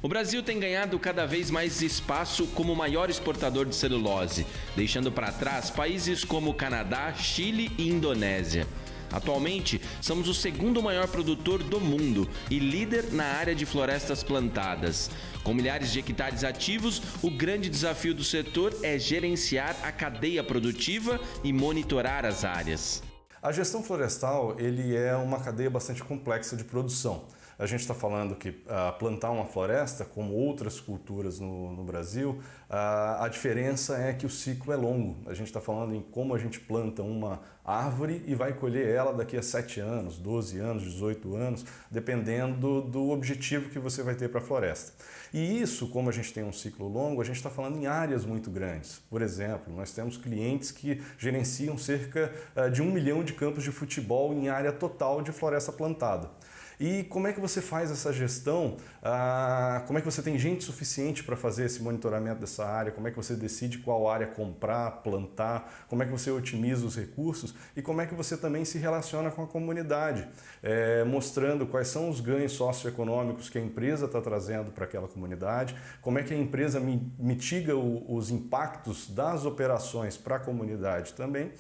O Brasil tem ganhado cada vez mais espaço como o maior exportador de celulose, deixando para trás países como Canadá, Chile e Indonésia. Atualmente, somos o segundo maior produtor do mundo e líder na área de florestas plantadas. Com milhares de hectares ativos, o grande desafio do setor é gerenciar a cadeia produtiva e monitorar as áreas. A gestão florestal ele é uma cadeia bastante complexa de produção. A gente está falando que plantar uma floresta, como outras culturas no Brasil, a diferença é que o ciclo é longo. A gente está falando em como a gente planta uma árvore e vai colher ela daqui a 7 anos, 12 anos, 18 anos, dependendo do objetivo que você vai ter para a floresta. E isso, como a gente tem um ciclo longo, a gente está falando em áreas muito grandes. Por exemplo, nós temos clientes que gerenciam cerca de 1 milhão de campos de futebol em área total de floresta plantada. E como é que você faz essa gestão? Como é que você tem gente suficiente para fazer esse monitoramento dessa área? Como é que você decide qual área comprar, plantar? Como é que você otimiza os recursos? E como é que você também se relaciona com a comunidade? Mostrando quais são os ganhos socioeconômicos que a empresa está trazendo para aquela comunidade, como é que a empresa mitiga os impactos das operações para a comunidade também,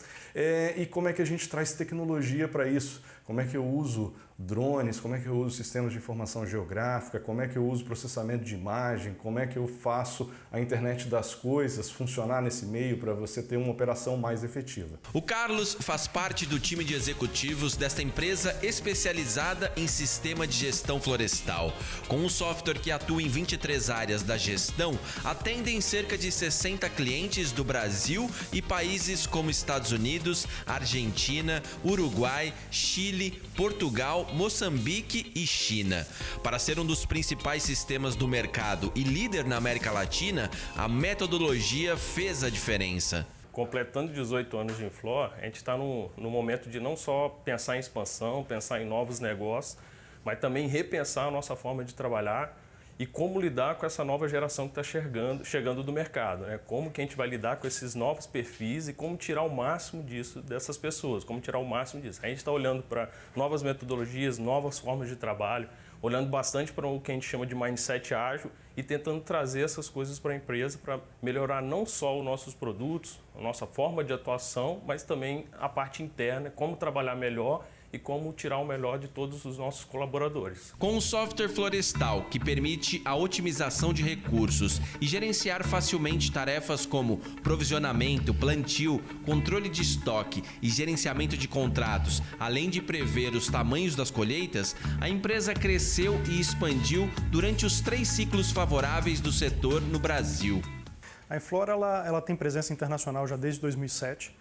e como é que a gente traz tecnologia para isso? Como é que eu uso drones, como é que eu uso sistemas de informação geográfica, como é que eu uso processamento de imagem, como é que eu faço a internet das coisas funcionar nesse meio para você ter uma operação mais efetiva. O Carlos faz parte do time de executivos desta empresa especializada em sistema de gestão florestal. Com um software que atua em 23 áreas da gestão, atendem cerca de 60 clientes do Brasil e países como Estados Unidos, Argentina, Uruguai, Chile, Portugal, Moçambique e China. Para ser um dos principais sistemas do mercado e líder na América Latina, a metodologia fez a diferença. Completando 18 anos de Inflor, a gente está no momento de não só pensar em expansão, pensar em novos negócios, mas também repensar a nossa forma de trabalhar e como lidar com essa nova geração que está chegando do mercado, né? Como que a gente vai lidar com esses novos perfis e como tirar o máximo disso dessas pessoas, como tirar o máximo disso. A gente está olhando para novas metodologias, novas formas de trabalho, olhando bastante para o que a gente chama de mindset ágil e tentando trazer essas coisas para a empresa para melhorar não só os nossos produtos, a nossa forma de atuação, mas também a parte interna, como trabalhar melhor e como tirar o melhor de todos os nossos colaboradores. Com um software florestal que permite a otimização de recursos e gerenciar facilmente tarefas como provisionamento, plantio, controle de estoque e gerenciamento de contratos, além de prever os tamanhos das colheitas, a empresa cresceu e expandiu durante os 3 ciclos favoráveis do setor no Brasil. A Inflor ela tem presença internacional já desde 2007.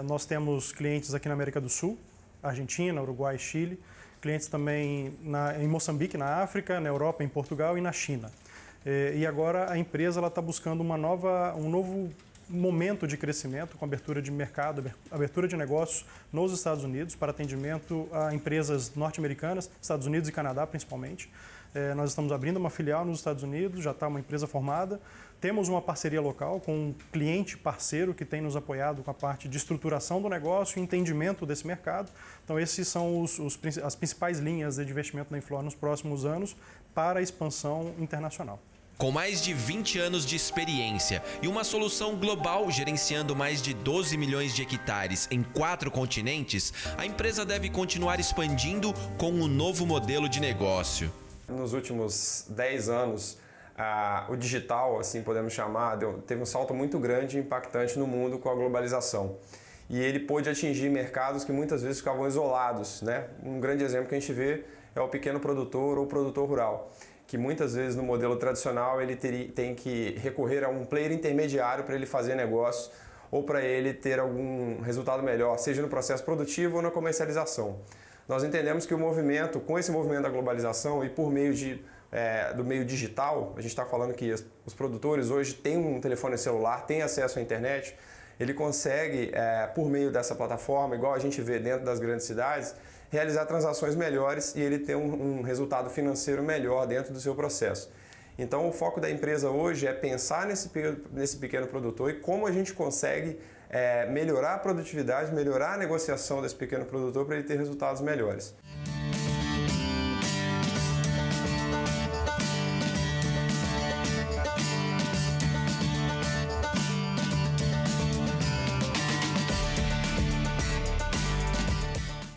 Nós temos clientes aqui na América do Sul, Argentina, Uruguai e Chile, clientes também em Moçambique, na África, na Europa, em Portugal e na China. E agora a empresa está buscando um novo momento de crescimento com abertura de mercado, abertura de negócios nos Estados Unidos para atendimento a empresas norte-americanas, Estados Unidos e Canadá principalmente. Nós estamos abrindo uma filial nos Estados Unidos, já está uma empresa formada. Temos uma parceria local com um cliente parceiro que tem nos apoiado com a parte de estruturação do negócio e entendimento desse mercado. Então esses são as principais linhas de investimento da Inflor nos próximos anos para a expansão internacional. Com mais de 20 anos de experiência e uma solução global gerenciando mais de 12 milhões de hectares em 4 continentes, a empresa deve continuar expandindo com um novo modelo de negócio. Nos últimos 10 anos, o digital, assim podemos chamar, teve um salto muito grande e impactante no mundo com a globalização. E ele pôde atingir mercados que muitas vezes ficavam isolados, né? Um grande exemplo que a gente vê é o pequeno produtor ou produtor rural, que muitas vezes no modelo tradicional ele tem que recorrer a um player intermediário para ele fazer negócio ou para ele ter algum resultado melhor, seja no processo produtivo ou na comercialização. Nós entendemos que com esse movimento da globalização e por meio do meio digital, a gente está falando que os produtores hoje têm um telefone celular, têm acesso à internet, ele consegue, por meio dessa plataforma, igual a gente vê dentro das grandes cidades, realizar transações melhores e ele ter um resultado financeiro melhor dentro do seu processo. Então o foco da empresa hoje é pensar nesse pequeno produtor e como a gente consegue melhorar a produtividade, melhorar a negociação desse pequeno produtor para ele ter resultados melhores.